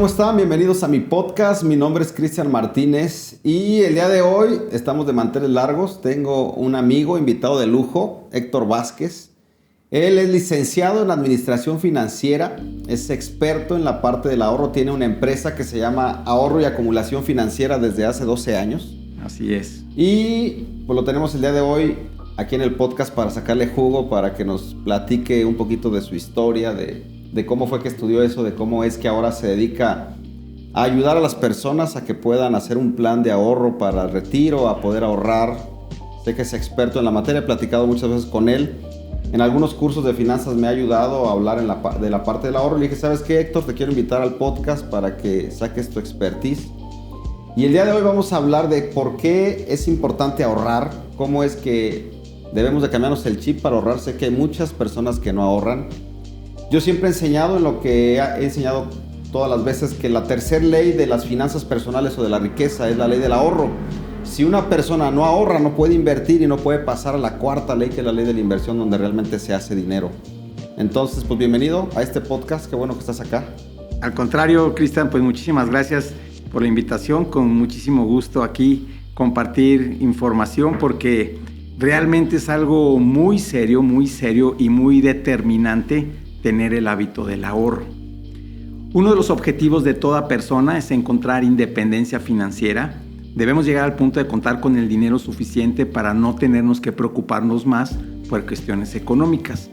¿cómo están? Bienvenidos a mi podcast. Mi nombre es Cristian Martínez y el día de hoy estamos de manteles largos. Tengo un amigo invitado de lujo, Héctor Vázquez. Él es licenciado en Administración Financiera, es experto en la parte del ahorro, tiene una empresa que se llama Ahorro y Acumulación Financiera desde hace 12 años. Así es. Y pues lo tenemos el día de hoy aquí en el podcast para sacarle jugo, para que nos platique un poquito de su historia, de cómo fue que estudió eso, de cómo es que ahora se dedica a ayudar a las personas a que puedan hacer un plan de ahorro para el retiro, a poder ahorrar. Sé que es experto en la materia, he platicado muchas veces con él. En algunos cursos de finanzas me ha ayudado a hablar de la parte del ahorro. Le dije, ¿sabes qué, Héctor? Te quiero invitar al podcast para que saques tu expertise. Y el día de hoy vamos a hablar de por qué es importante ahorrar, cómo es que debemos de cambiarnos el chip para ahorrar. Sé que hay muchas personas que no ahorran. Yo siempre he enseñado, en lo que he enseñado todas las veces, que la tercera ley de las finanzas personales o de la riqueza es la ley del ahorro. Si una persona no ahorra, no puede invertir y no puede pasar a la cuarta ley, que es la ley de la inversión, donde realmente se hace dinero. Entonces, pues bienvenido a este podcast. Qué bueno que estás acá. Al contrario, Cristian, pues muchísimas gracias por la invitación. Con muchísimo gusto aquí compartir información, porque realmente es algo muy serio y muy determinante tener el hábito del ahorro. Uno de los objetivos de toda persona es encontrar independencia financiera. Debemos llegar al punto de contar con el dinero suficiente para no tenernos que preocuparnos más por cuestiones económicas.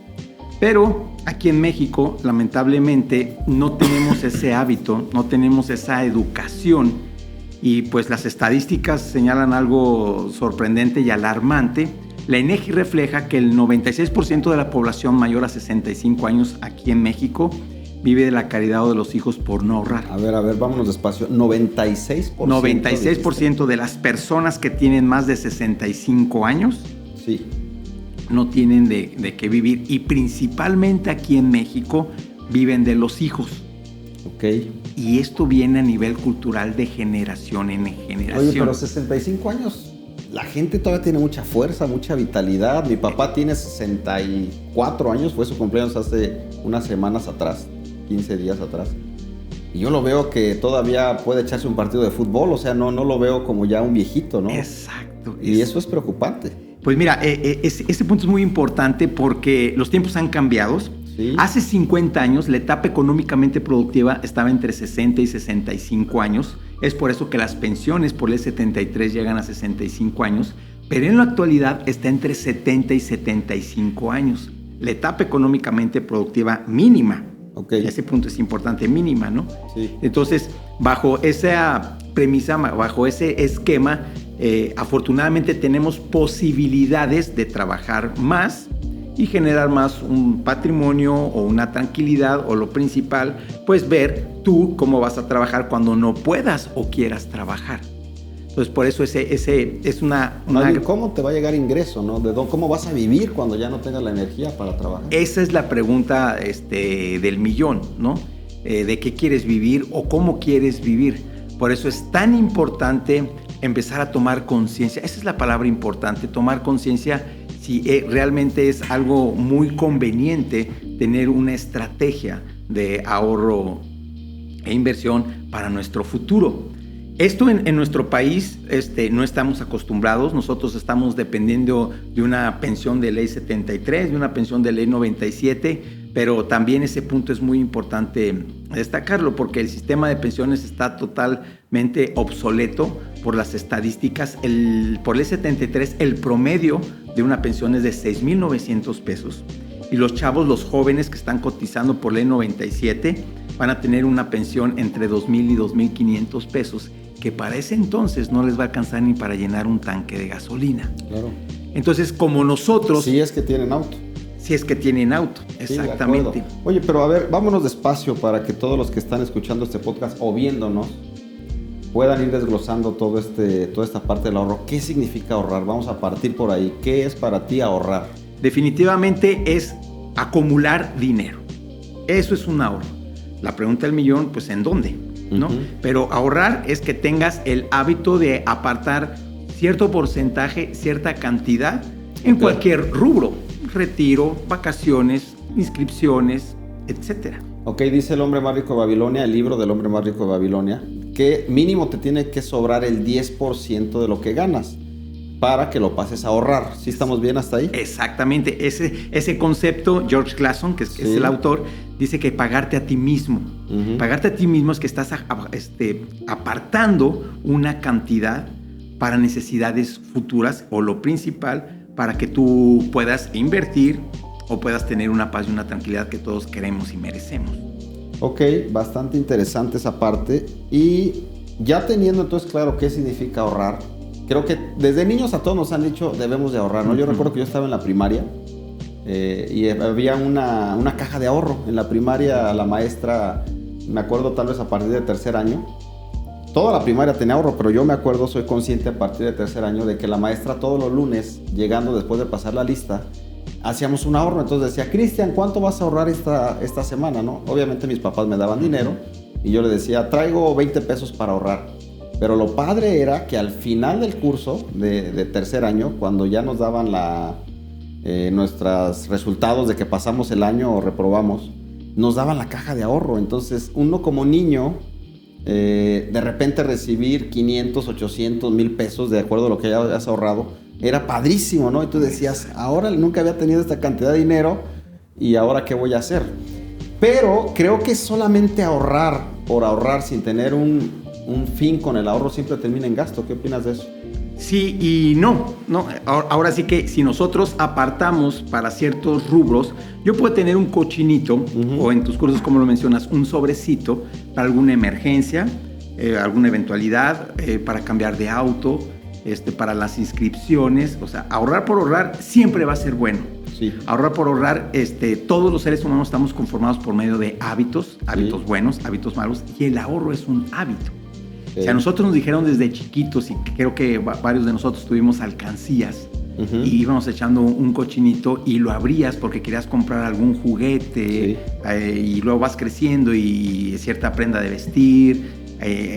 Pero aquí en México, lamentablemente, no tenemos ese hábito, no tenemos esa educación. Y pues las estadísticas señalan algo sorprendente y alarmante. La INEGI refleja que el 96% de la población mayor a 65 años aquí en México vive de la caridad o de los hijos por no ahorrar. A ver, vámonos despacio. 96%. 96% de las personas que tienen más de 65 años sí, no tienen de qué vivir. Y principalmente aquí en México viven de los hijos. Ok. Y esto viene a nivel cultural de generación en generación. Oye, pero 65 años, la gente todavía tiene mucha fuerza, mucha vitalidad. Mi papá tiene 64 años, fue su cumpleaños hace unas semanas atrás. 15 días atrás. Y yo lo veo que todavía puede echarse un partido de fútbol, o sea, no lo veo como ya un viejito, ¿no? Exacto. Y eso es preocupante. Pues mira, ese punto es muy importante porque los tiempos han cambiado. Sí. Hace 50 años la etapa económicamente productiva estaba entre 60 y 65 años. Es por eso que las pensiones por el 73 llegan a 65 años, pero en la actualidad está entre 70 y 75 años. La etapa económicamente productiva mínima. Okay. Ese punto es importante, mínima, ¿no? Sí. Entonces, bajo esa premisa, bajo ese esquema, afortunadamente tenemos posibilidades de trabajar más y generar más un patrimonio o una tranquilidad, o lo principal, pues ver tú cómo vas a trabajar cuando no puedas o quieras trabajar. Entonces, por eso ese es una... ¿Cómo te va a llegar ingreso, no? ¿Cómo vas a vivir cuando ya no tengas la energía para trabajar? Esa es la pregunta del millón, ¿no? ¿De qué quieres vivir o cómo quieres vivir? Por eso es tan importante empezar a tomar conciencia. Esa es la palabra importante, tomar conciencia si realmente es algo muy conveniente tener una estrategia de ahorro e inversión para nuestro futuro. Esto en nuestro país no estamos acostumbrados. Nosotros estamos dependiendo de una pensión de ley 73, de una pensión de ley 97, pero también ese punto es muy importante destacarlo porque el sistema de pensiones está totalmente obsoleto por las estadísticas. Por ley 73 el promedio de una pensión es de 6,900 pesos y los chavos, los jóvenes que están cotizando por ley 97 van a tener una pensión entre 2,000 y 2,500 pesos, que para ese entonces no les va a alcanzar ni para llenar un tanque de gasolina. Claro. Entonces, como nosotros... Si es que tienen auto. Si es que tienen auto, exactamente. Sí, oye, pero a ver, vámonos despacio para que todos los que están escuchando este podcast o viéndonos puedan ir desglosando toda esta parte del ahorro. ¿Qué significa ahorrar? Vamos a partir por ahí. ¿Qué es para ti ahorrar? Definitivamente es acumular dinero. Eso es un ahorro. La pregunta del millón, pues, ¿en dónde? ¿No? Uh-huh. Pero ahorrar es que tengas el hábito de apartar cierto porcentaje, cierta cantidad en cualquier rubro. Retiro, vacaciones, inscripciones, etcétera. Ok, dice el hombre más rico de Babilonia, el libro del hombre más rico de Babilonia, que mínimo te tiene que sobrar el 10% de lo que ganas para que lo pases a ahorrar. ¿Sí estamos bien hasta ahí? Exactamente. Ese concepto, George Clason, que es el autor, dice que pagarte a ti mismo. Pagarte a ti mismo es que estás apartando una cantidad para necesidades futuras, o lo principal, para que tú puedas invertir o puedas tener una paz y una tranquilidad que todos queremos y merecemos. Ok, bastante interesante esa parte. Y ya teniendo entonces claro qué significa ahorrar, creo que desde niños a todos nos han dicho debemos de ahorrar, ¿no? Yo recuerdo que yo estaba en la primaria y había una caja de ahorro. En la primaria la maestra, me acuerdo tal vez a partir de tercer año, toda la primaria tenía ahorro, pero yo me acuerdo, soy consciente a partir de tercer año de que la maestra todos los lunes, llegando después de pasar la lista, hacíamos un ahorro. Entonces decía, Cristian, ¿cuánto vas a ahorrar esta semana, no? Obviamente mis papás me daban dinero y yo le decía, traigo 20 pesos para ahorrar. Pero lo padre era que al final del curso de tercer año, cuando ya nos daban nuestros resultados de que pasamos el año o reprobamos, nos daban la caja de ahorro. Entonces uno como niño, de repente recibir 500, 800, 1000 pesos de acuerdo a lo que hayas ahorrado, era padrísimo, ¿no? Y tú decías, ahora nunca había tenido esta cantidad de dinero y ahora ¿qué voy a hacer? Pero creo que solamente ahorrar por ahorrar sin tener un fin con el ahorro siempre termina en gasto. ¿Qué opinas de eso? Sí y no. Ahora sí que si nosotros apartamos para ciertos rubros, yo puedo tener un cochinito, o en tus cursos, como lo mencionas, un sobrecito para alguna emergencia, alguna eventualidad, para cambiar de auto, para las inscripciones. O sea, ahorrar por ahorrar siempre va a ser bueno. Sí. Ahorrar por ahorrar, todos los seres humanos estamos conformados por medio de hábitos buenos, hábitos malos, y el ahorro es un hábito. O sea, nosotros nos dijeron desde chiquitos, y creo que varios de nosotros tuvimos alcancías, y íbamos echando un cochinito y lo abrías porque querías comprar algún juguete, y luego vas creciendo y cierta prenda de vestir,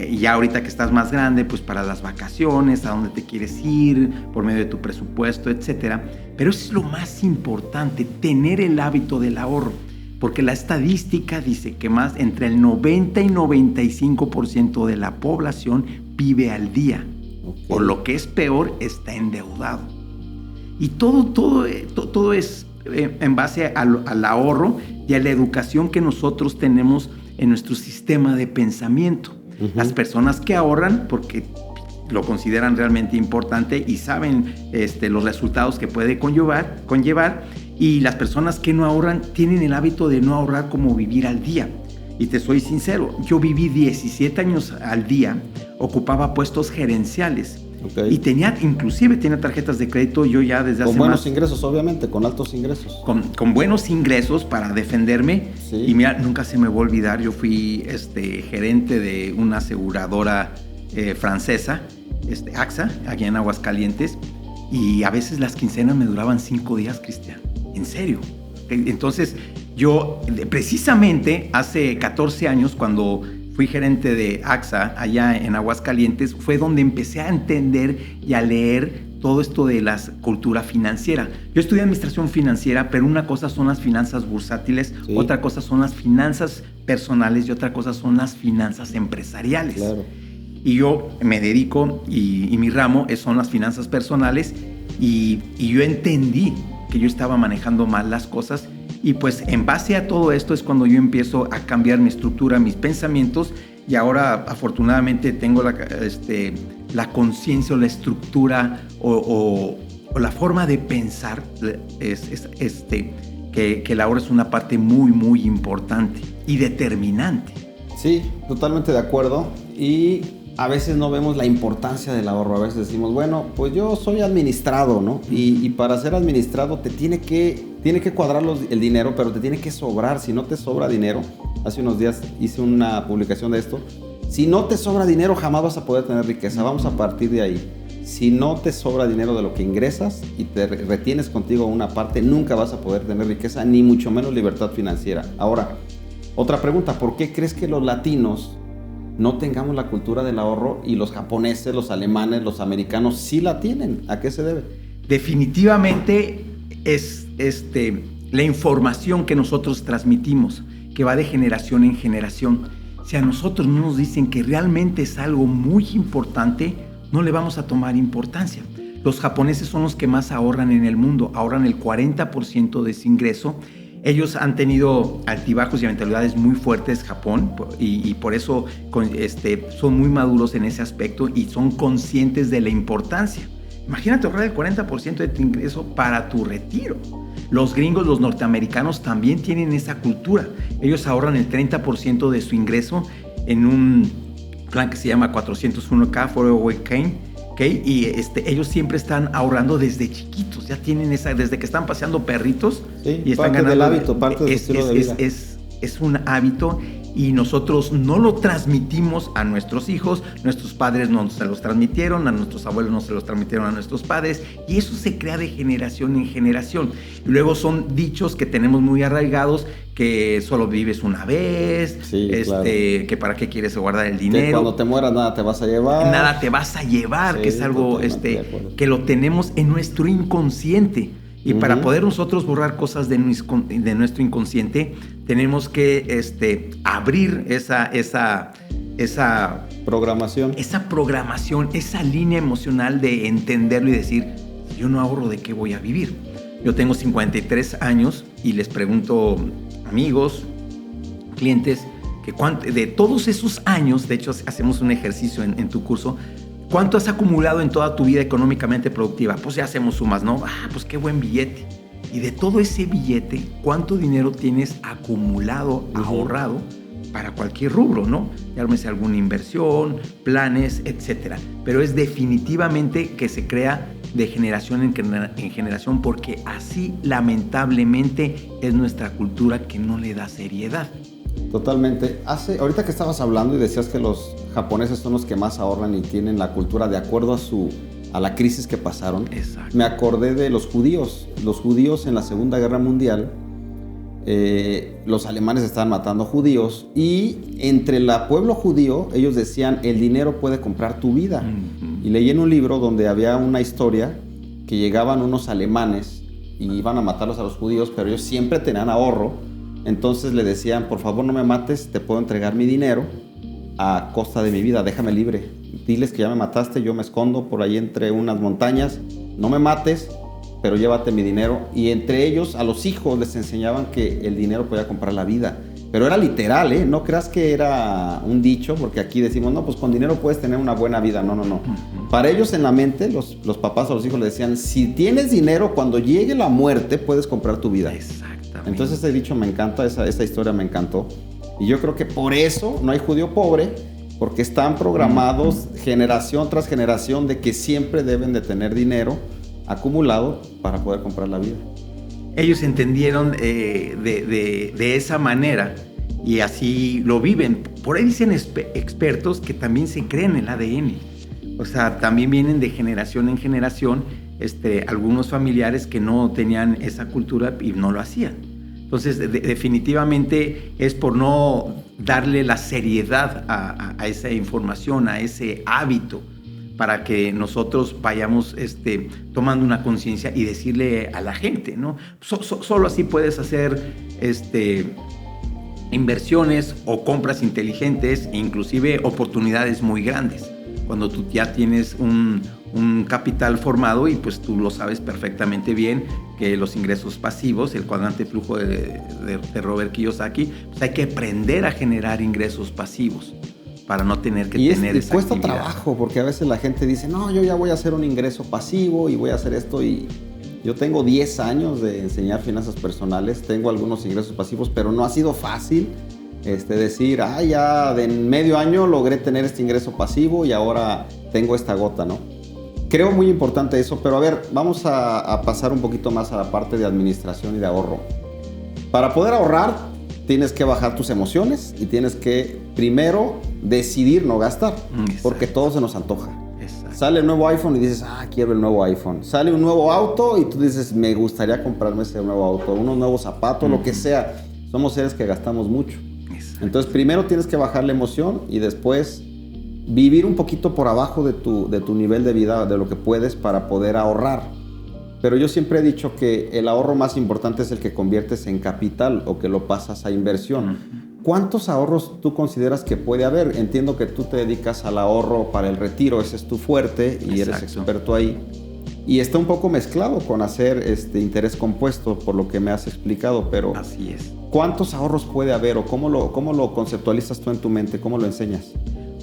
y ya ahorita que estás más grande, pues para las vacaciones, a dónde te quieres ir, por medio de tu presupuesto, etcétera. Pero eso es lo más importante, tener el hábito del ahorro. Porque la estadística dice que más entre el 90 y 95% de la población vive al día. O lo que es peor, está endeudado. Y todo es en base al ahorro y a la educación que nosotros tenemos en nuestro sistema de pensamiento. Las personas que ahorran, porque lo consideran realmente importante y saben los resultados que puede conllevar, y las personas que no ahorran tienen el hábito de no ahorrar, como vivir al día. Y te soy sincero, yo viví 17 años al día, ocupaba puestos gerenciales, y inclusive tenía tarjetas de crédito yo ya desde hace Con buenos ingresos, obviamente, con altos ingresos. Con buenos ingresos para defenderme. Sí. Y mira, nunca se me va a olvidar, yo fui gerente de una aseguradora francesa, AXA, aquí en Aguascalientes, y a veces las quincenas me duraban 5 días, Cristian. En serio. Entonces, yo precisamente hace 14 años, cuando fui gerente de AXA allá en Aguascalientes, fue donde empecé a entender y a leer todo esto de la cultura financiera. Yo estudié administración financiera, pero una cosa son las finanzas bursátiles, otra cosa son las finanzas personales y otra cosa son las finanzas empresariales. Claro. Y yo me dedico, y mi ramo son las finanzas personales, y yo entendí que yo estaba manejando mal las cosas, y pues en base a todo esto es cuando yo empiezo a cambiar mi estructura, mis pensamientos, y ahora afortunadamente tengo la conciencia o la estructura o la forma de pensar, que el ahorro es una parte muy, muy importante y determinante. Sí, totalmente de acuerdo. Y a veces no vemos la importancia del ahorro. A veces decimos, bueno, pues yo soy administrado, ¿no? Y para ser administrado te tiene que cuadrar el dinero, pero te tiene que sobrar. Si no te sobra dinero, hace unos días hice una publicación de esto, si no te sobra dinero jamás vas a poder tener riqueza. Vamos a partir de ahí. Si no te sobra dinero de lo que ingresas y te retienes contigo una parte, nunca vas a poder tener riqueza, ni mucho menos libertad financiera. Ahora, otra pregunta, ¿por qué crees que los latinos no tengamos la cultura del ahorro y los japoneses, los alemanes, los americanos sí la tienen? ¿A qué se debe? Definitivamente es la información que nosotros transmitimos, que va de generación en generación. Si a nosotros no nos dicen que realmente es algo muy importante, no le vamos a tomar importancia. Los japoneses son los que más ahorran en el mundo, ahorran el 40% de su ingreso. Ellos han tenido altibajos y mentalidades muy fuertes, Japón, y por eso son muy maduros en ese aspecto y son conscientes de la importancia. Imagínate ahorrar el 40% de tu ingreso para tu retiro. Los gringos, los norteamericanos también tienen esa cultura. Ellos ahorran el 30% de su ingreso en un plan que se llama 401k, 401k, y ellos siempre están ahorrando desde chiquitos. Ya tienen desde que están paseando perritos. Sí, y están parte ganando, del hábito, parte de su estilo de vida. Es un hábito y nosotros no lo transmitimos a nuestros hijos. Nuestros padres no se los transmitieron, a nuestros abuelos no se los transmitieron a nuestros padres, y eso se crea de generación en generación. Y luego son dichos que tenemos muy arraigados, que solo vives una vez, sí, claro. Que para qué quieres guardar el dinero. Que cuando te mueras nada te vas a llevar. Nada te vas a llevar, sí, que es algo que lo tenemos en nuestro inconsciente. Y para poder nosotros borrar cosas de nuestro inconsciente, tenemos que abrir esa programación. Esa programación, esa línea emocional de entenderlo y decir, si yo no ahorro, ¿de qué voy a vivir? Yo tengo 53 años y les pregunto amigos, clientes, que de todos esos años, de hecho hacemos un ejercicio en tu curso, ¿cuánto has acumulado en toda tu vida económicamente productiva? Pues ya hacemos sumas, ¿no? Pues qué buen billete. Y de todo ese billete, ¿cuánto dinero tienes acumulado, ahorrado para cualquier rubro, ¿no? Llámese alguna inversión, planes, etcétera. Pero es definitivamente que se crea de generación en generación, porque así lamentablemente es nuestra cultura, que no le da seriedad. Totalmente. Ahorita que estabas hablando y decías que los japoneses son los que más ahorran y tienen la cultura de acuerdo a la crisis que pasaron. Exacto. Me acordé de los judíos. Los judíos en la Segunda Guerra Mundial, los alemanes estaban matando judíos, y entre el pueblo judío ellos decían, el dinero puede comprar tu vida. Y leí en un libro donde había una historia que llegaban unos alemanes y iban a matarlos a los judíos, pero ellos siempre tenían ahorro. Entonces le decían, por favor no me mates, te puedo entregar mi dinero a costa de mi vida, déjame libre. Diles que ya me mataste, yo me escondo por ahí entre unas montañas, no me mates, pero llévate mi dinero. Y entre ellos, a los hijos les enseñaban que el dinero podía comprar la vida. Pero era literal, ¿eh? No creas que era un dicho, porque aquí decimos, no, pues con dinero puedes tener una buena vida. No. Para ellos en la mente, los papás a los hijos les decían, si tienes dinero, cuando llegue la muerte, puedes comprar tu vida. Exactamente. Entonces ese dicho me encanta, esa historia me encantó. Y yo creo que por eso no hay judío pobre, porque están programados generación tras generación de que siempre deben de tener dinero acumulado para poder comprar la vida. Ellos entendieron de esa manera y así lo viven. Por ahí dicen expertos que también se creen el ADN. O sea, también vienen de generación en generación algunos familiares que no tenían esa cultura y no lo hacían. Entonces, definitivamente es por no darle la seriedad a esa información, a ese hábito, para que nosotros vayamos tomando una conciencia y decirle a la gente, ¿no? Solo así puedes hacer inversiones o compras inteligentes e inclusive oportunidades muy grandes. Cuando tú ya tienes un capital formado y pues tú lo sabes perfectamente bien, que los ingresos pasivos, el cuadrante flujo de Robert Kiyosaki, pues hay que aprender a generar ingresos pasivos para no tener que tener esa cuesta actividad. Trabajo, porque a veces la gente dice, no, yo ya voy a hacer un ingreso pasivo y voy a hacer esto. Y yo tengo 10 años de enseñar finanzas personales, tengo algunos ingresos pasivos, pero no ha sido fácil decir, ya de medio año logré tener este ingreso pasivo y ahora tengo esta gota, ¿no? Creo muy importante eso, pero a ver, vamos a pasar un poquito más a la parte de administración y de ahorro. Para poder ahorrar, tienes que bajar tus emociones y tienes que primero decidir no gastar, porque todo se nos antoja. Exacto. Sale el nuevo iPhone y dices, quiero el nuevo iPhone. Sale un nuevo auto y tú dices, me gustaría comprarme ese nuevo auto, unos nuevos zapatos, lo que sea. Somos seres que gastamos mucho. Exacto. Entonces, primero tienes que bajar la emoción y después vivir un poquito por abajo de tu nivel de vida, de lo que puedes, para poder ahorrar. pero yo siempre he dicho que el ahorro más importante es el que conviertes en capital o que lo pasas a inversión. ¿Cuántos ahorros tú consideras que puede haber? Entiendo que tú te dedicas al ahorro para el retiro, ese es tu fuerte y eres experto ahí. Y está un poco mezclado con hacer interés compuesto, por lo que me has explicado, pero... Así es. ¿Cuántos ahorros puede haber o cómo lo conceptualizas tú en tu mente? ¿Cómo lo enseñas?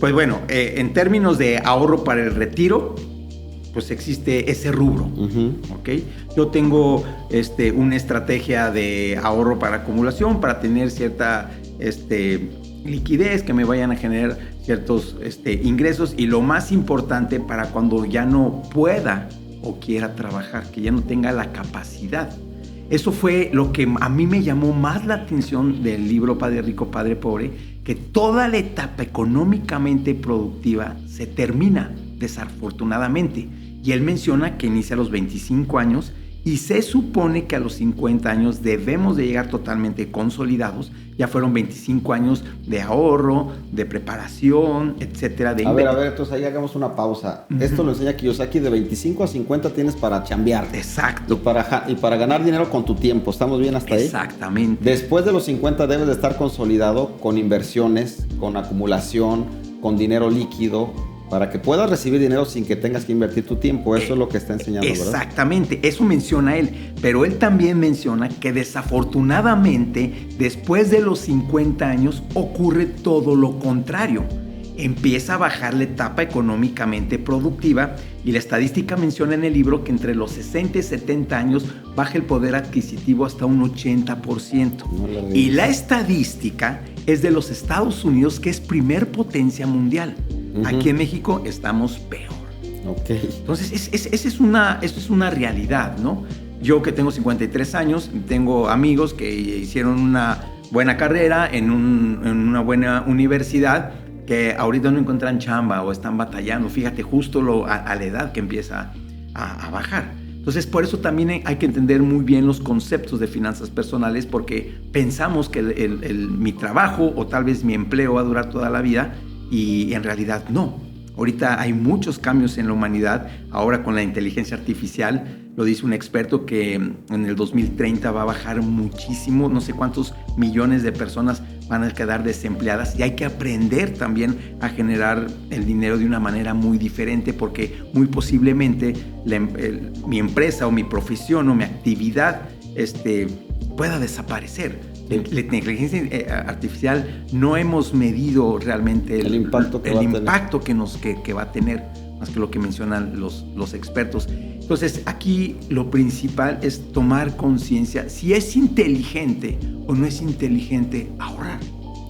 Pues bueno, en términos de ahorro para el retiro, pues existe ese rubro, ¿ok? Yo tengo una estrategia de ahorro para acumulación, para tener cierta liquidez que me vayan a generar ciertos ingresos, y lo más importante, para cuando ya no pueda o quiera trabajar, que ya no tenga la capacidad. Eso fue lo que a mí me llamó más la atención del libro Padre Rico, Padre Pobre, que toda la etapa económicamente productiva se termina, desafortunadamente. Y él menciona que inicia a los 25 años y se supone que a los 50 años debemos de llegar totalmente consolidados. Ya fueron 25 años de ahorro, de preparación, etcétera. A ver, entonces ahí hagamos una pausa. Esto lo enseña Kiyosaki, de 25 a 50 tienes para chambear. Exacto. Y para ganar dinero con tu tiempo. ¿Estamos bien hasta ahí? Exactamente. Después de los 50 debes de estar consolidado con inversiones, con acumulación, con dinero líquido, para que puedas recibir dinero sin que tengas que invertir tu tiempo. Eso es lo que está enseñando, ¿verdad? Exactamente, eso menciona él. Pero él también menciona que desafortunadamente, después de los 50 años, ocurre todo lo contrario. Empieza a bajar la etapa económicamente productiva, y la estadística menciona en el libro que entre los 60 y 70 años baja el poder adquisitivo hasta un 80%. Y la estadística es de los Estados Unidos, que es primer potencia mundial. Aquí en México estamos peor. Entonces, esto es una realidad, ¿no? Yo, que tengo 53 años, tengo amigos que hicieron una buena carrera en una buena universidad, que ahorita no encuentran chamba o están batallando. Fíjate, justo a la edad que empieza a bajar. Entonces, por eso también hay que entender muy bien los conceptos de finanzas personales, porque pensamos que mi trabajo o tal vez mi empleo va a durar toda la vida, y en realidad no. Ahorita hay muchos cambios en la humanidad. Ahora, con la inteligencia artificial, lo dice un experto que en el 2030 va a bajar muchísimo. No sé cuántos millones de personas van a quedar desempleadas, y hay que aprender también a generar el dinero de una manera muy diferente, porque muy posiblemente mi empresa o mi profesión o mi actividad pueda desaparecer. La inteligencia artificial no hemos medido realmente el impacto que va a tener, más que lo que mencionan los expertos. Entonces, aquí lo principal es tomar conciencia si es inteligente o no es inteligente ahorrar.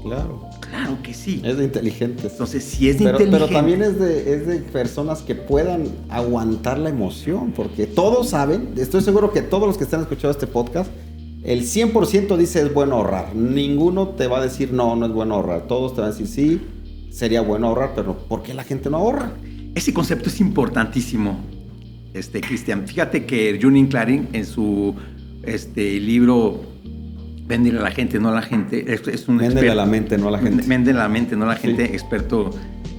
Claro que sí. Es de inteligentes. Entonces, si es de inteligente. Pero también es de personas que puedan aguantar la emoción, porque todos saben, estoy seguro que todos los que están escuchando este podcast, el 100% dice es bueno ahorrar. Ninguno te va a decir no es bueno ahorrar. Todos te van a decir sí, sería bueno ahorrar, pero ¿por qué la gente no ahorra? Ese concepto es importantísimo, Cristian. Fíjate que Jürgen Klarin, en su libro Véndele a la gente, no a la gente, es un Véndele a la mente, no a la gente. Véndele a la mente, no a la gente, sí. Experto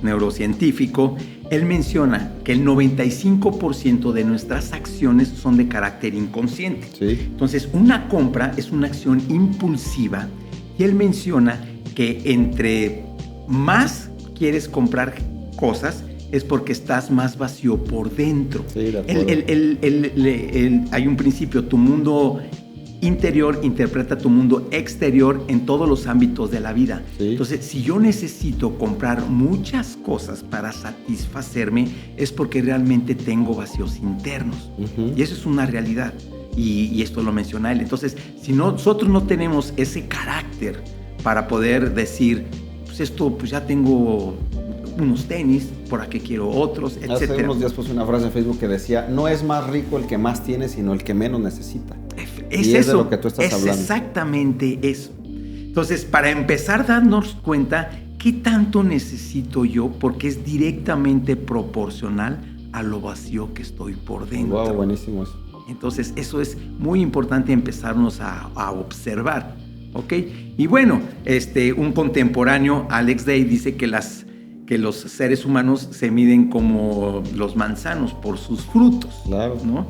neurocientífico. Él menciona que el 95% de nuestras acciones son de carácter inconsciente. Sí. Entonces, una compra es una acción impulsiva, y él menciona que entre más quieres comprar cosas es porque estás más vacío por dentro. Sí, de acuerdo. Hay un principio: tu mundo interior interpreta tu mundo exterior en todos los ámbitos de la vida. Sí. Entonces, si yo necesito comprar muchas cosas para satisfacerme, es porque realmente tengo vacíos internos. Y eso es una realidad. Y esto lo menciona él. Entonces, si nosotros no tenemos ese carácter para poder decir, pues esto, pues ya tengo unos tenis, ¿por qué quiero otros?, etcétera. Hace unos días puse una frase en Facebook que decía: no es más rico el que más tiene, sino el que menos necesita. Es eso, es de lo que tú estás hablando. Es exactamente eso. Entonces, para empezar a darnos cuenta qué tanto necesito yo, porque es directamente proporcional a lo vacío que estoy por dentro. Wow, buenísimo eso. Entonces, eso es muy importante empezarnos a observar, ¿ok? Y bueno, un contemporáneo, Alex Day, dice que los seres humanos se miden como los manzanos por sus frutos, claro, ¿no?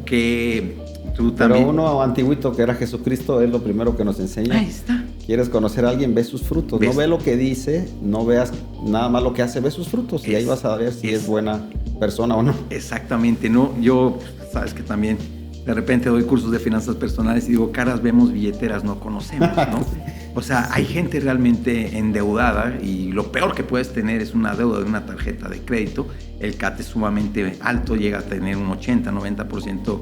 que tú también... Pero uno antiguito que era Jesucristo es lo primero que nos enseña. Ahí está. Quieres conocer a alguien, ve sus frutos. ¿Ves? No ve lo que dice, no veas nada más lo que hace, ve sus frutos. Y ahí vas a ver si es buena persona o no. Exactamente, ¿no? Yo, sabes que también de repente doy cursos de finanzas personales y digo, caras vemos, billeteras no conocemos, ¿no? O sea, hay gente realmente endeudada y lo peor que puedes tener es una deuda de una tarjeta de crédito. El CAT es sumamente alto, llega a tener un 80-90%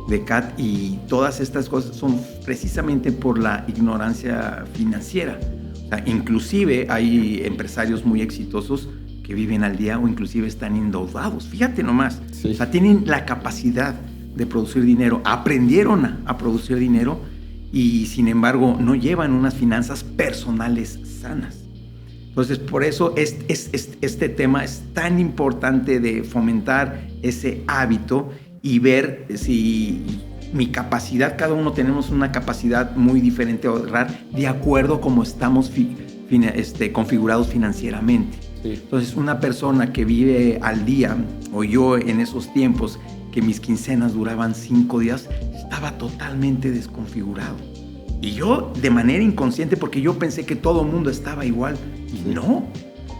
de CAT, y todas estas cosas son precisamente por la ignorancia financiera. O sea, inclusive hay empresarios muy exitosos que viven al día o inclusive están endeudados. Fíjate nomás. Sí. O sea, tienen la capacidad de producir dinero, aprendieron a producir dinero y sin embargo no llevan unas finanzas personales sanas. Entonces, por eso este tema es tan importante de fomentar ese hábito y ver si mi capacidad, cada uno tenemos una capacidad muy diferente de ahorrar de acuerdo a cómo estamos configurados financieramente. Sí. Entonces, una persona que vive al día, o yo en esos tiempos que mis quincenas duraban 5 días, estaba totalmente desconfigurado. Y yo de manera inconsciente, porque yo pensé que todo el mundo estaba igual. Y no.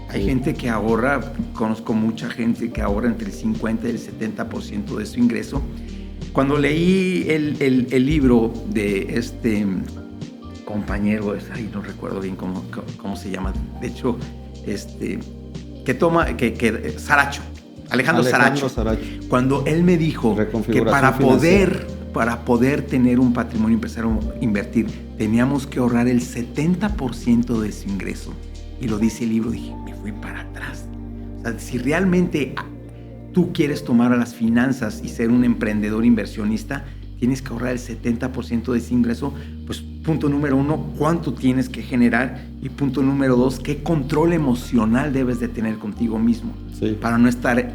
Hay gente que ahorra, conozco mucha gente que ahorra entre el 50 y el 70% de su ingreso. Cuando leí el libro de este compañero, no recuerdo bien cómo se llama, de hecho, Saracho, Alejandro Saracho. Cuando él me dijo que para poder tener un patrimonio, empezar a invertir, teníamos que ahorrar el 70% de su ingreso. Y lo dice el libro, dije, me fui para atrás. O sea, si realmente tú quieres tomar a las finanzas y ser un emprendedor inversionista, tienes que ahorrar el 70% de ese ingreso. Pues punto número 1, ¿cuánto tienes que generar? Y punto número 2, ¿qué control emocional debes de tener contigo mismo? Sí. Para no estar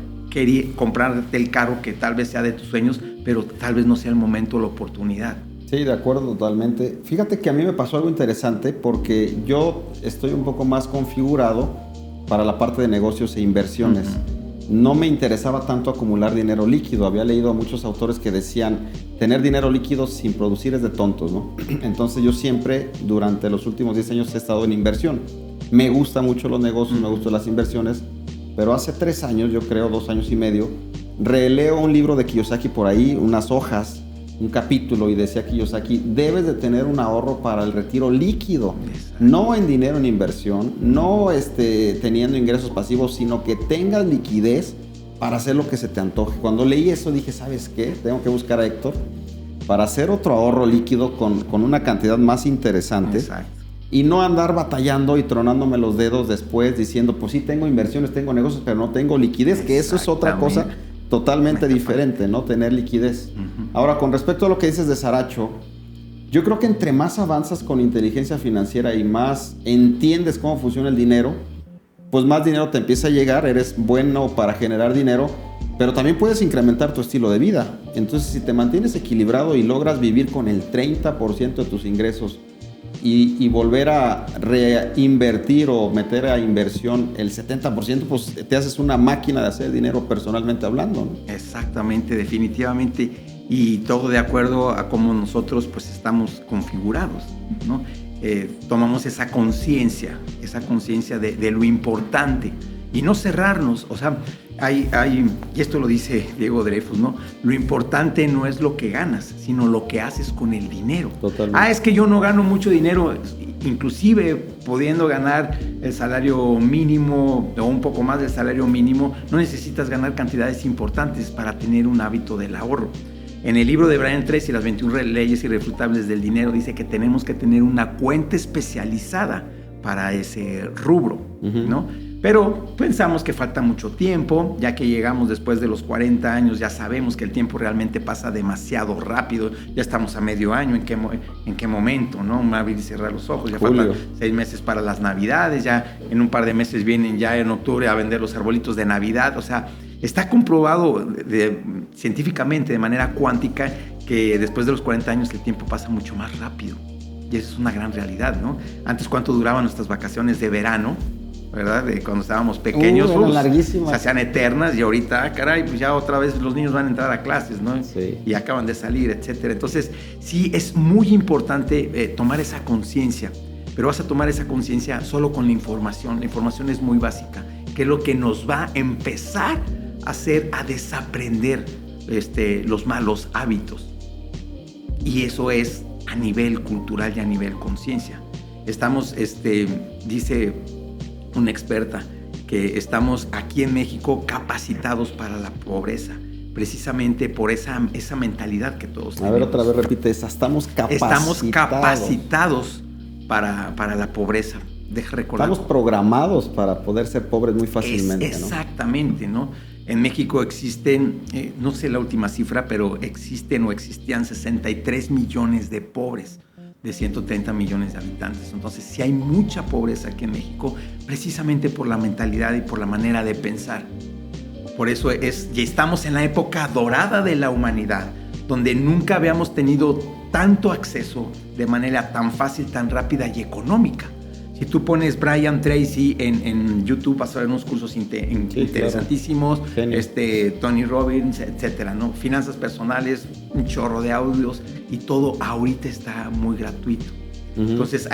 comprarte el carro que tal vez sea de tus sueños, pero tal vez no sea el momento o la oportunidad. Sí, de acuerdo, totalmente. Fíjate que a mí me pasó algo interesante porque yo estoy un poco más configurado para la parte de negocios e inversiones. No me interesaba tanto acumular dinero líquido. Había leído a muchos autores que decían, tener dinero líquido sin producir es de tontos, ¿no? Entonces yo siempre, durante los últimos 10 años, he estado en inversión. Me gustan mucho los negocios, me gustan las inversiones, pero hace 3 años, yo creo, 2 años y medio, releo un libro de Kiyosaki por ahí, unas hojas, un capítulo, y decía Kiyosaki, debes de tener un ahorro para el retiro líquido, no en dinero en inversión, no teniendo ingresos pasivos, sino que tengas liquidez para hacer lo que se te antoje. Cuando leí eso dije, ¿sabes qué? Tengo que buscar a Héctor para hacer otro ahorro líquido con una cantidad más interesante. Exacto. Y no andar batallando y tronándome los dedos después diciendo, pues sí, tengo inversiones, tengo negocios, pero no tengo liquidez, que eso es otra cosa totalmente diferente, ¿no? Tener liquidez. Ahora, con respecto a lo que dices de Saracho, yo creo que entre más avanzas con inteligencia financiera y más entiendes cómo funciona el dinero, pues más dinero te empieza a llegar, eres bueno para generar dinero, pero también puedes incrementar tu estilo de vida. Entonces, si te mantienes equilibrado y logras vivir con el 30% de tus ingresos y volver a reinvertir o meter a inversión el 70%, pues te haces una máquina de hacer dinero personalmente hablando, ¿no? Exactamente, definitivamente. Y todo de acuerdo a cómo nosotros pues estamos configurados, ¿no? Tomamos esa conciencia de lo importante y no cerrarnos. O sea, y esto lo dice Diego Dreyfus, ¿no? Lo importante no es lo que ganas, sino lo que haces con el dinero. Totalmente. Es que yo no gano mucho dinero, inclusive pudiendo ganar el salario mínimo o un poco más del salario mínimo, no necesitas ganar cantidades importantes para tener un hábito del ahorro. En el libro de Brian Tracy, Las 21 leyes irrefutables del dinero, dice que tenemos que tener una cuenta especializada para ese rubro, ¿no? Pero pensamos que falta mucho tiempo, ya que llegamos después de los 40 años, ya sabemos que el tiempo realmente pasa demasiado rápido, ya estamos a medio año, ¿en qué momento, no? Abrir y cerrar los ojos, ya faltan 6 meses para las Navidades, ya en un par de meses vienen ya en octubre a vender los arbolitos de Navidad, o sea, está comprobado científicamente, de manera cuántica, que después de los 40 años el tiempo pasa mucho más rápido. Y eso es una gran realidad, ¿no? Antes, ¿cuánto duraban nuestras vacaciones de verano? ¿verdad? De cuando estábamos pequeños, eran larguísimas. Se hacían eternas y ahorita, caray, pues ya otra vez los niños van a entrar a clases, ¿no? Sí. Y acaban de salir, etcétera. Entonces, sí, es muy importante tomar esa conciencia, pero vas a tomar esa conciencia solo con la información. La información es muy básica, que es lo que nos va a empezar a hacer a desaprender los malos hábitos. Y eso es a nivel cultural y a nivel conciencia. Estamos, dice una experta, que estamos aquí en México capacitados para la pobreza, precisamente por esa mentalidad que todos tenemos. A ver, otra vez repite esa, estamos capacitados para la pobreza. Deja recordar. Estamos programados para poder ser pobres muy fácilmente, exactamente, ¿no? En México existen, no sé la última cifra, pero existen o existían 63 millones de pobres de 130 millones de habitantes. Entonces, sí hay mucha pobreza aquí en México, precisamente por la mentalidad y por la manera de pensar. Por eso ya estamos en la época dorada de la humanidad, donde nunca habíamos tenido tanto acceso de manera tan fácil, tan rápida y económica. Si tú pones Brian Tracy en YouTube, vas a ver unos cursos interesantísimos, claro. Tony Robbins, etcétera, ¿no? Finanzas personales, un chorro de audios y todo ahorita está muy gratuito. Uh-huh. Entonces,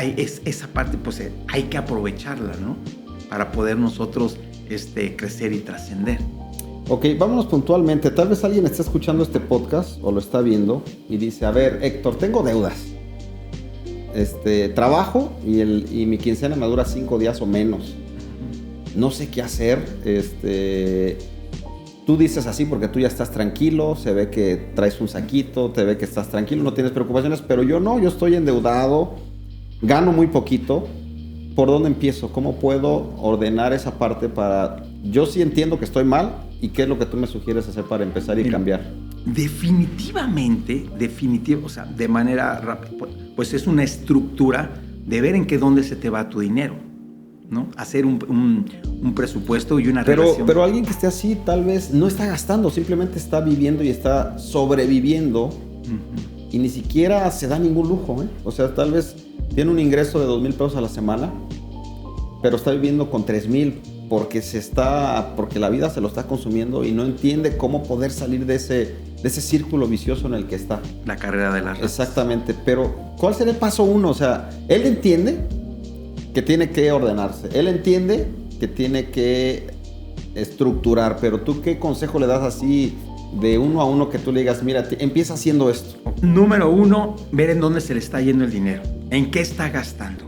esa parte, pues hay que aprovecharla, ¿no? Para poder nosotros crecer y trascender. Ok, vámonos puntualmente. Tal vez alguien está escuchando este podcast o lo está viendo y dice, a ver, Héctor, tengo deudas. Trabajo y mi quincena me dura 5 días o menos. No sé qué hacer. Tú dices así porque tú ya estás tranquilo, se ve que traes un saquito, te ve que estás tranquilo, no tienes preocupaciones, pero yo no, yo estoy endeudado, gano muy poquito. ¿Por dónde empiezo? ¿Cómo puedo ordenar esa parte para... Yo sí entiendo que estoy mal y qué es lo que tú me sugieres hacer para empezar y cambiar? Definitivamente, o sea, de manera rápida, pues es una estructura de ver en qué dónde se te va tu dinero, ¿no? Hacer un presupuesto y una relación. Pero alguien que esté así tal vez no está gastando, simplemente está viviendo y está sobreviviendo. Uh-huh. Y ni siquiera se da ningún lujo, ¿eh? O sea, tal vez tiene un ingreso de 2,000 pesos a la semana, pero está viviendo con 3,000 porque la vida se lo está consumiendo y no entiende cómo poder salir de ese círculo vicioso en el que está. La carrera de las ratas. Exactamente, pero ¿cuál sería el paso 1? O sea, él entiende que tiene que ordenarse, él entiende que tiene que estructurar, pero ¿tú qué consejo le das así de 1 a 1 que tú le digas, mira, empieza haciendo esto? Número 1, ver en dónde se le está yendo el dinero, en qué está gastando.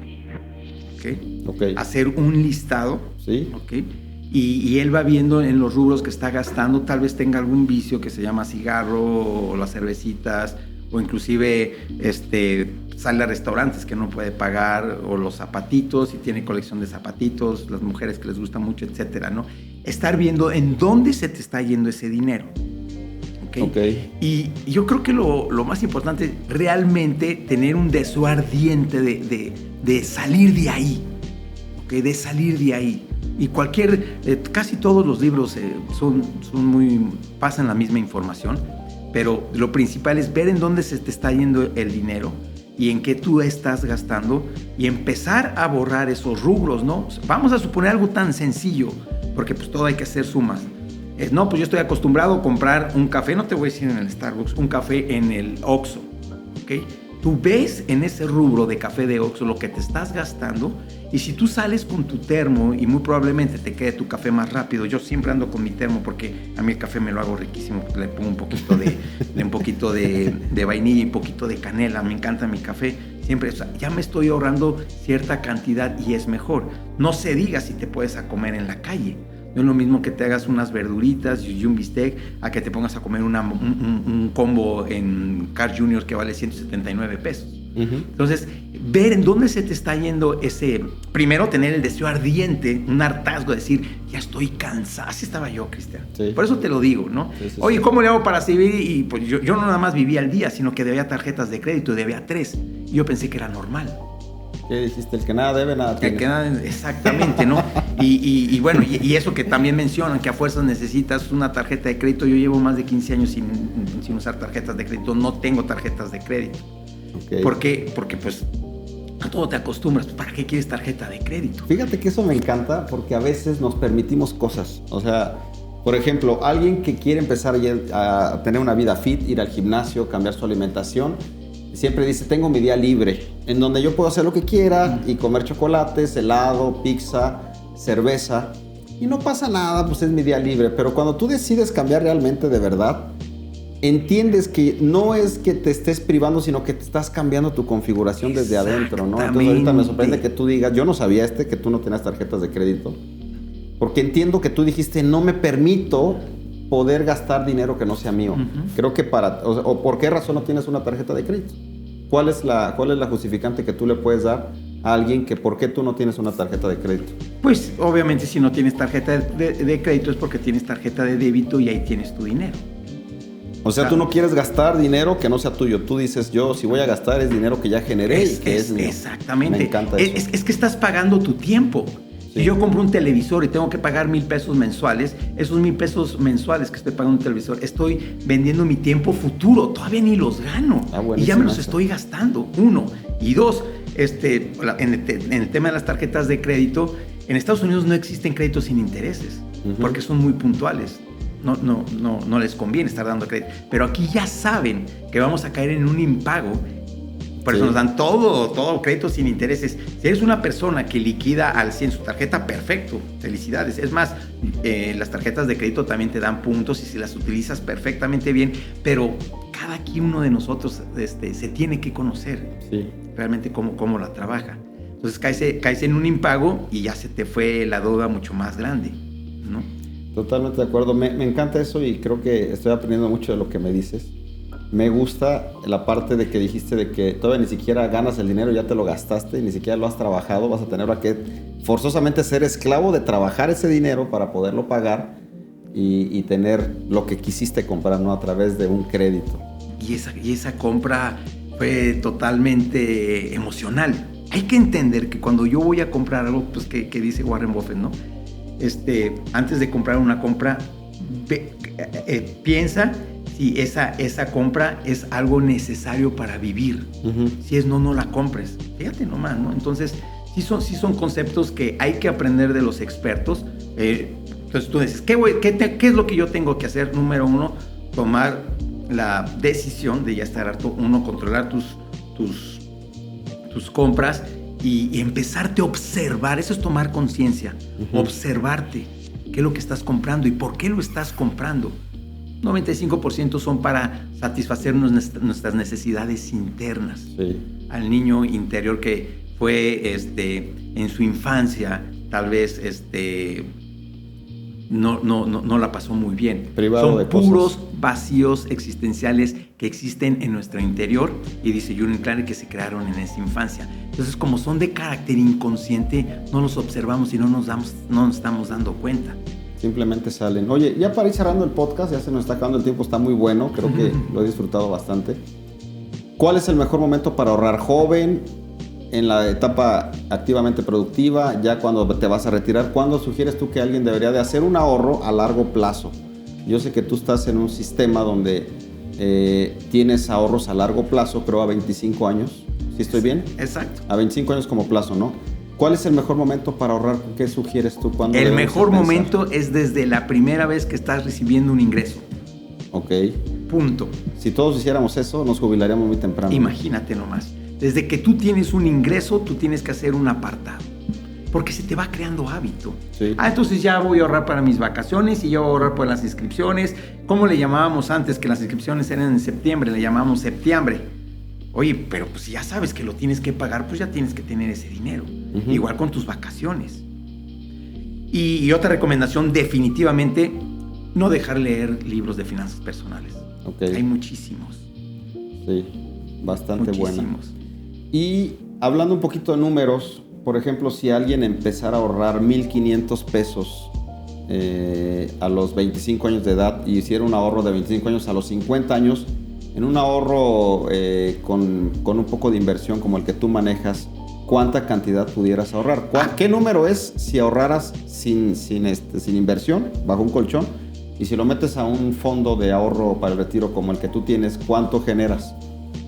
Okay. Hacer un listado. Sí. Okay. Y él va viendo en los rubros que está gastando, tal vez tenga algún vicio que se llama cigarro o las cervecitas, o inclusive sale a restaurantes que no puede pagar, o los zapatitos, y tiene colección de zapatitos, las mujeres que les gusta mucho, etcétera, ¿no? Estar viendo en dónde se te está yendo ese dinero. Okay. Y yo creo que lo más importante es realmente tener un deseo ardiente de salir de ahí, ¿okay? De salir de ahí. Y casi todos los libros pasan la misma información, pero lo principal es ver en dónde se te está yendo el dinero y en qué tú estás gastando y empezar a borrar esos rubros, ¿no? Vamos a suponer algo tan sencillo, porque pues todo hay que hacer sumas. No, pues yo estoy acostumbrado a comprar un café, no te voy a decir en el Starbucks, un café en el Oxxo, ¿ok? Tú ves en ese rubro de café de Oxxo lo que te estás gastando, y si tú sales con tu termo y muy probablemente te quede tu café más rápido. Yo siempre ando con mi termo porque a mí el café me lo hago riquísimo, le pongo un poquito de vainilla y un poquito de canela, me encanta mi café. Siempre, o sea, ya me estoy ahorrando cierta cantidad y es mejor. No se diga si te puedes a comer en la calle. No es lo mismo que te hagas unas verduritas y un bistec a que te pongas a comer un combo en Carl Jr. que vale 179 pesos. Uh-huh. Entonces, ver en dónde se te está yendo primero tener el deseo ardiente, un hartazgo, decir, ya estoy cansado. Así estaba yo, Cristian. Sí. Por eso te lo digo, ¿no? Sí, oye, ¿cómo le hago para seguir? Y pues yo no nada más vivía al día, sino que debía tarjetas de crédito, debía 3. Y yo pensé que era normal. ¿Qué dijiste? El que nada debe, nada tiene. Exactamente, ¿no? Y bueno, y eso que también mencionan, que a fuerzas necesitas una tarjeta de crédito. Yo llevo más de 15 años sin usar tarjetas de crédito. No tengo tarjetas de crédito. Okay. ¿Por qué? Porque pues todo te acostumbras. ¿Para qué quieres tarjeta de crédito? Fíjate que eso me encanta porque a veces nos permitimos cosas. O sea, por ejemplo, alguien que quiere empezar a tener una vida fit, ir al gimnasio, cambiar su alimentación, siempre dice, tengo mi día libre, en donde yo puedo hacer lo que quiera y comer chocolates, helado, pizza, cerveza, y no pasa nada, pues es mi día libre. Pero cuando tú decides cambiar realmente de verdad, entiendes que no es que te estés privando, sino que te estás cambiando tu configuración desde adentro, ¿no? Entonces ahorita me sorprende que tú digas, yo no sabía que tú no tenías tarjetas de crédito, porque entiendo que tú dijiste, no me permito poder gastar dinero que no sea mío. Creo que o ¿por qué razón no tienes una tarjeta de crédito? ¿Cuál es la justificante que tú le puedes dar a alguien que por qué tú no tienes una tarjeta de crédito? Pues obviamente si no tienes tarjeta de crédito es porque tienes tarjeta de débito y ahí tienes tu dinero. O sea, tú no quieres gastar dinero que no sea tuyo. Tú dices, yo si voy a gastar es dinero que ya generé y que es mío. Exactamente. Me encanta eso. Es que estás pagando tu tiempo. Sí. Si yo compro un televisor y tengo que pagar 1,000 pesos mensuales, esos 1,000 pesos mensuales que estoy pagando un televisor, estoy vendiendo mi tiempo futuro. Todavía ni los gano. Y ya me los estoy gastando. 1. Y 2, en el tema de las tarjetas de crédito, en Estados Unidos no existen créditos sin intereses, porque son muy puntuales. No les conviene estar dando crédito. Pero aquí ya saben que vamos a caer en un impago. Por eso nos dan todo crédito sin intereses. Si eres una persona que liquida al 100 su tarjeta, perfecto, felicidades. Es más, las tarjetas de crédito también te dan puntos y si las utilizas perfectamente bien, pero cada uno de nosotros se tiene que conocer realmente cómo la trabaja. Entonces caes en un impago y ya se te fue la deuda mucho más grande, ¿no? Totalmente de acuerdo. Me encanta eso y creo que estoy aprendiendo mucho de lo que me dices. Me gusta la parte de que dijiste de que todavía ni siquiera ganas el dinero, ya te lo gastaste, ni siquiera lo has trabajado, vas a tener que forzosamente ser esclavo de trabajar ese dinero para poderlo pagar y tener lo que quisiste comprar, ¿no? A través de un crédito. Y esa compra fue totalmente emocional. Hay que entender que cuando yo voy a comprar algo, pues que dice Warren Buffett, ¿no? Antes de comprar una compra, piensa si esa compra es algo necesario para vivir. Si es no la compres. Fíjate nomás, ¿no? Entonces, sí son conceptos que hay que aprender de los expertos. Entonces tú dices, ¿qué es lo que yo tengo que hacer? Número 1, tomar la decisión de ya estar harto. 1, controlar tus compras y empezarte a observar. Eso es tomar conciencia. Observarte. ¿Qué es lo que estás comprando y por qué lo estás comprando? 95% son para satisfacer nuestras necesidades internas. Sí. Al niño interior que fue en su infancia, tal vez no la pasó muy bien. Privado de cosas. Son puros cosas. Vacíos existenciales que existen en nuestro interior y dice Jürgen Klarer que se crearon en esa infancia. Entonces, como son de carácter inconsciente, no los observamos y no nos estamos dando cuenta. Simplemente salen. Oye, ya para ir cerrando el podcast, ya se nos está acabando el tiempo, está muy bueno, creo que lo he disfrutado bastante. ¿Cuál es el mejor momento para ahorrar? ¿Joven? ¿En la etapa activamente productiva? ¿Ya cuando te vas a retirar? ¿Cuándo sugieres tú que alguien debería de hacer un ahorro a largo plazo? Yo sé que tú estás en un sistema donde tienes ahorros a largo plazo, creo a 25 años. ¿Sí estoy bien? Exacto. A 25 años como plazo, ¿no? ¿Cuál es el mejor momento para ahorrar? ¿Qué sugieres tú? El mejor momento es desde la primera vez que estás recibiendo un ingreso. Ok. Punto. Si todos hiciéramos eso, nos jubilaríamos muy temprano. Imagínate nomás. Desde que tú tienes un ingreso, tú tienes que hacer un apartado. Porque se te va creando hábito. Sí. Entonces ya voy a ahorrar para mis vacaciones y ya voy a ahorrar por las inscripciones. ¿Cómo le llamábamos antes? Que las inscripciones eran en septiembre, le llamábamos septiembre. Oye, pero pues si ya sabes que lo tienes que pagar, pues ya tienes que tener ese dinero. Igual con tus vacaciones. Y otra recomendación, definitivamente, no dejar leer libros de finanzas personales. Okay. Hay muchísimos. Sí, bastante buena. Muchísimos. Y hablando un poquito de números, por ejemplo, si alguien empezara a ahorrar 1,500 pesos a los 25 años de edad y hiciera un ahorro de 25 años a los 50 años, en un ahorro con un poco de inversión como el que tú manejas, ¿cuánta cantidad pudieras ahorrar? ¿Qué número es si ahorraras sin inversión, bajo un colchón? Y si lo metes a un fondo de ahorro para el retiro como el que tú tienes, ¿cuánto generas?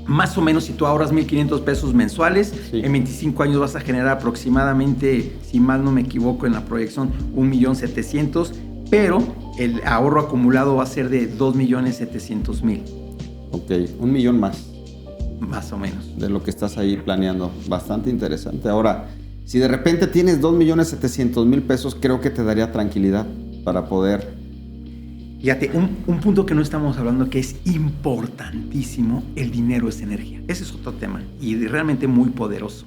Más o menos, si tú ahorras 1,500 pesos mensuales, Sí. en 25 años vas a generar aproximadamente, si mal no me equivoco en la proyección, 1,700,000, pero el ahorro acumulado va a ser de 2,700,000, Ok, 1,000,000 más más o menos. de lo que estás ahí planeando. Bastante interesante. Ahora, si de repente tienes 2,700,000 pesos, creo que te daría tranquilidad para poder... Fíjate, un punto que no estamos hablando que es importantísimo, el dinero es energía. Ese es otro tema y realmente muy poderoso.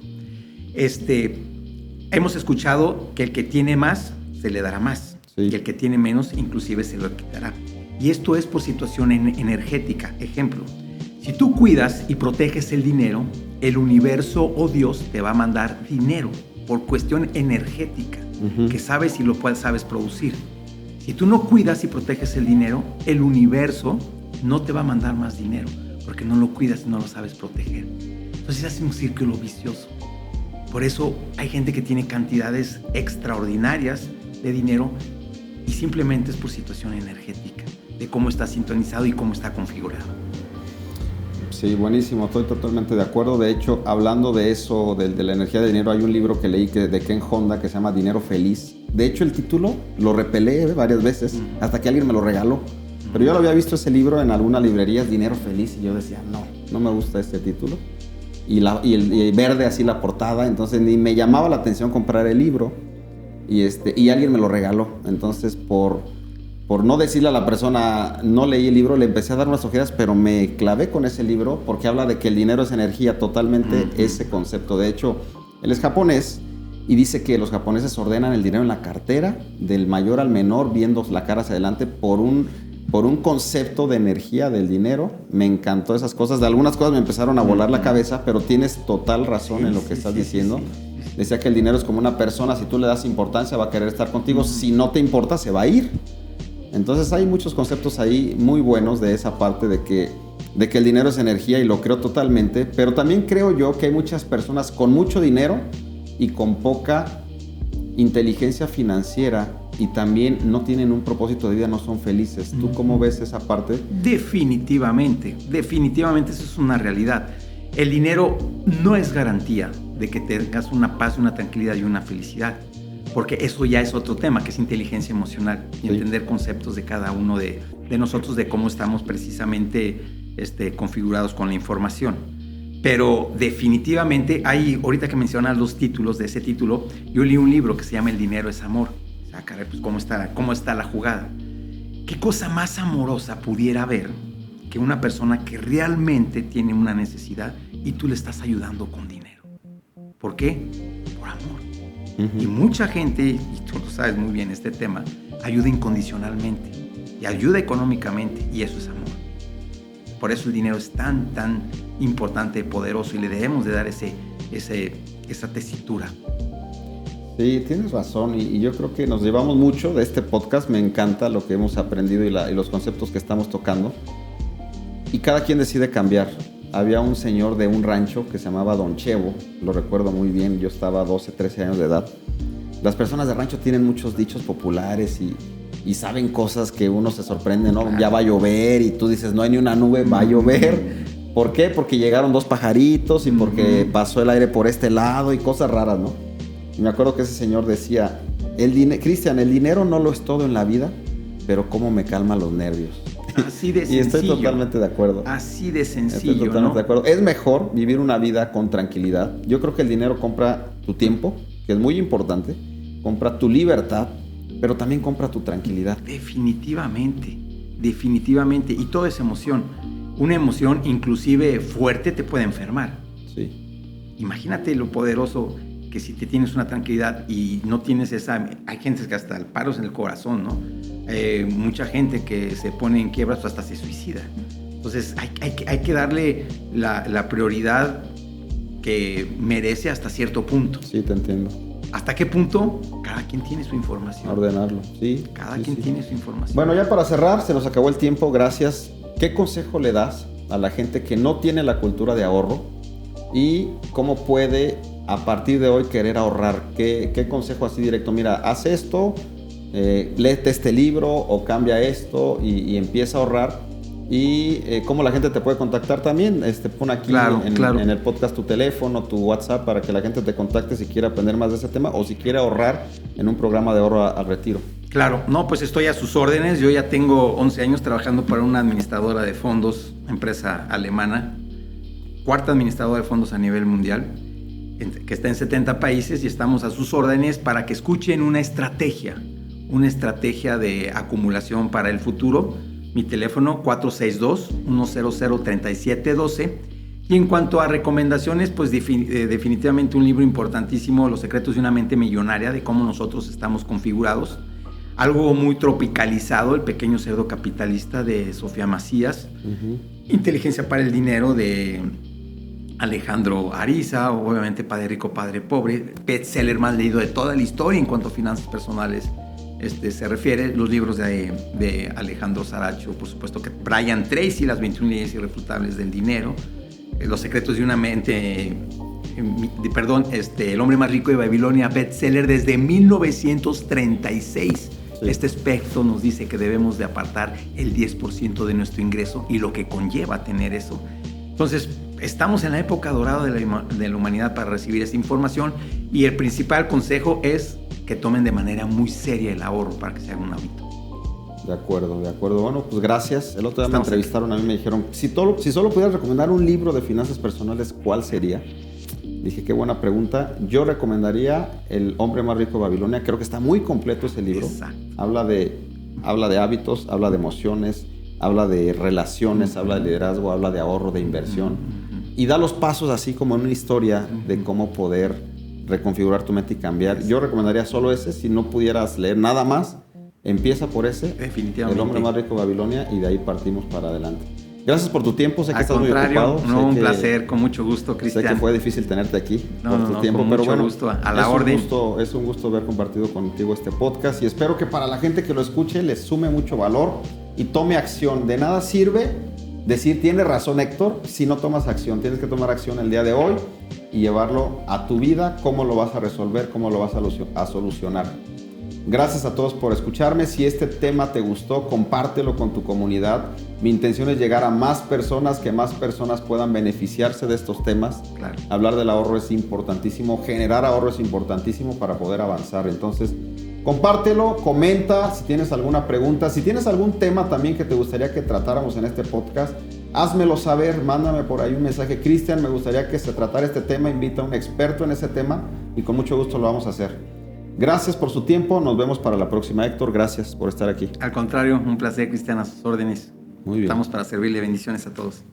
Hemos escuchado que el que tiene más, se le dará más. Sí. Y el que tiene menos, inclusive se lo quitará. Y esto es por situación energética. Ejemplo, si tú cuidas y proteges el dinero, el universo o Dios te va a mandar dinero por cuestión energética, que sabes y lo sabes producir. Si tú no cuidas y proteges el dinero, el universo no te va a mandar más dinero, porque no lo cuidas y no lo sabes proteger. Entonces hace un círculo vicioso. Por eso hay gente que tiene cantidades extraordinarias de dinero y simplemente es por situación energética, de cómo está sintonizado y cómo está configurado. Sí, buenísimo, estoy totalmente de acuerdo. De hecho, hablando de eso, de la energía del dinero, hay un libro que leí de Ken Honda que se llama Dinero Feliz. De hecho, el título lo repelé varias veces hasta que alguien me lo regaló. Pero yo lo había visto ese libro en alguna librería, Dinero Feliz, y yo decía, no me gusta este título. Y el verde así la portada, entonces ni me llamaba la atención comprar el libro. Y alguien me lo regaló. Entonces, por no decirle a la persona, no leí el libro, le empecé a dar unas ojeras, pero me clavé con ese libro porque habla de que el dinero es energía, totalmente ese concepto. De hecho, él es japonés y dice que los japoneses ordenan el dinero en la cartera, del mayor al menor, viendo la cara hacia adelante, por un concepto de energía del dinero. Me encantó esas cosas. De algunas cosas me empezaron a volar la cabeza, pero tienes total razón en lo que estás diciendo. Decía que el dinero es como una persona, si tú le das importancia va a querer estar contigo, si no te importa se va a ir. Entonces hay muchos conceptos ahí muy buenos de esa parte de que el dinero es energía, y lo creo totalmente, pero también creo yo que hay muchas personas con mucho dinero y con poca inteligencia financiera y también no tienen un propósito de vida, no son felices. ¿Tú cómo ves esa parte? Definitivamente eso es una realidad. El dinero no es garantía de que tengas una paz, una tranquilidad y una felicidad, porque eso ya es otro tema, que es inteligencia emocional y entender conceptos de cada uno de nosotros, de cómo estamos precisamente configurados con la información. Pero definitivamente ahorita que mencionas los títulos de ese título, yo leí un libro que se llama El dinero es amor. O sea, caray, pues ¿cómo está la jugada? ¿Qué cosa más amorosa pudiera haber que una persona que realmente tiene una necesidad y tú le estás ayudando con dinero? ¿Por qué? Por amor. Y mucha gente, y tú lo sabes muy bien este tema, ayuda incondicionalmente y ayuda económicamente, y eso es amor. Por eso el dinero es tan importante, poderoso, y le debemos de dar esa tesitura. Sí, tienes razón, y yo creo que nos llevamos mucho de este podcast. Me encanta lo que hemos aprendido y los conceptos que estamos tocando, y cada quien decide cambiar. Había un señor de un rancho que se llamaba Don Chevo, lo recuerdo muy bien, yo estaba 12, 13 años de edad. Las personas de rancho tienen muchos dichos populares y saben cosas que uno se sorprende, ¿no? Claro. Ya va a llover, y tú dices, no hay ni una nube, va a llover. ¿Por qué? Porque llegaron dos pajaritos y porque pasó el aire por este lado y cosas raras, ¿no? Y me acuerdo que ese señor decía, Cristian, el dinero no lo es todo en la vida, pero cómo me calma los nervios. Así de sencillo. Y estoy totalmente de acuerdo. Así de sencillo, estoy totalmente de acuerdo. Es mejor vivir una vida con tranquilidad. Yo creo que el dinero compra tu tiempo, que es muy importante, compra tu libertad, pero también compra tu tranquilidad. Definitivamente. Y todo es emoción. Una emoción inclusive fuerte te puede enfermar. Sí. Imagínate lo poderoso que si te tienes una tranquilidad y no tienes esa... Hay gente que hasta el paros en el corazón, ¿no? Mucha gente que se pone en quiebras o hasta se suicida. Entonces hay que darle la prioridad que merece hasta cierto punto. Sí, te entiendo. ¿Hasta qué punto? Cada quien tiene su información. Ordenarlo, sí. Cada quien tiene su información. Bueno, ya para cerrar, se nos acabó el tiempo, gracias. ¿Qué consejo le das a la gente que no tiene la cultura de ahorro y cómo puede a partir de hoy querer ahorrar? ¿Qué consejo así directo? Mira, haz esto, léete este libro o cambia esto y empieza a ahorrar. Y cómo la gente te puede contactar también. Pon aquí en el podcast tu teléfono, tu WhatsApp, para que la gente te contacte si quiere aprender más de ese tema o si quiere ahorrar en un programa de ahorro al retiro. Claro, no, pues estoy a sus órdenes. Yo ya tengo 11 años trabajando para una administradora de fondos, empresa alemana, cuarta administradora de fondos a nivel mundial, que está en 70 países, y estamos a sus órdenes para que escuchen una estrategia de acumulación para el futuro. Mi teléfono 462-100-3712. Y en cuanto a recomendaciones, pues definitivamente un libro importantísimo, Los secretos de una mente millonaria, de cómo nosotros estamos configurados. Algo muy tropicalizado, El pequeño cerdo capitalista, de Sofía Macías. Inteligencia para el dinero, de Alejandro Ariza. Obviamente Padre Rico, Padre Pobre, bestseller más leído de toda la historia en cuanto a finanzas personales se refiere. Los libros de Alejandro Saracho, por supuesto, que Brian Tracy, Las 21 leyes irrefutables del dinero, Los secretos de una mente, El hombre más rico de Babilonia, bestseller desde 1936. Sí. Este aspecto nos dice que debemos de apartar el 10% de nuestro ingreso y lo que conlleva tener eso. Entonces, estamos en la época dorada de la humanidad para recibir esta información, y el principal consejo es que tomen de manera muy seria el ahorro para que sea un hábito. De acuerdo. Bueno, pues gracias. El otro día me entrevistaron, a mí me dijeron, si solo pudieras recomendar un libro de finanzas personales, ¿cuál sería? Dije, qué buena pregunta. Yo recomendaría El hombre más rico de Babilonia. Creo que está muy completo ese libro. Exacto. Habla de hábitos, habla de emociones, habla de relaciones, habla de liderazgo, habla de ahorro, de inversión. Y da los pasos así como en una historia de cómo poder reconfigurar tu mente y cambiar. Yo recomendaría solo ese. Si no pudieras leer nada más, empieza por ese. Definitivamente. El hombre más rico de Babilonia, y de ahí partimos para adelante. Gracias por tu tiempo. Sé que estás muy ocupado. No, un placer, con mucho gusto, Cristian. Sé que fue difícil tenerte aquí por tu tiempo, con pero mucho bueno, gusto, a la orden. Es un gusto haber compartido contigo este podcast, y espero que para la gente que lo escuche les sume mucho valor y tome acción. De nada sirve decir, tiene razón Héctor, si no tomas acción. Tienes que tomar acción el día de hoy y llevarlo a tu vida. ¿Cómo lo vas a resolver? ¿Cómo lo vas a solucionar? Gracias a todos por escucharme. Si este tema te gustó, compártelo con tu comunidad. Mi intención es llegar a más personas, que más personas puedan beneficiarse de estos temas. Claro. Hablar del ahorro es importantísimo, generar ahorro es importantísimo para poder avanzar. Entonces, compártelo, comenta si tienes alguna pregunta. Si tienes algún tema también que te gustaría que tratáramos en este podcast, házmelo saber, mándame por ahí un mensaje. Cristian, me gustaría que se tratara este tema, invita a un experto en ese tema y con mucho gusto lo vamos a hacer. Gracias por su tiempo, nos vemos para la próxima. Héctor, gracias por estar aquí. Al contrario, un placer, Cristian, a sus órdenes. Muy bien. Estamos para servirle. Bendiciones a todos.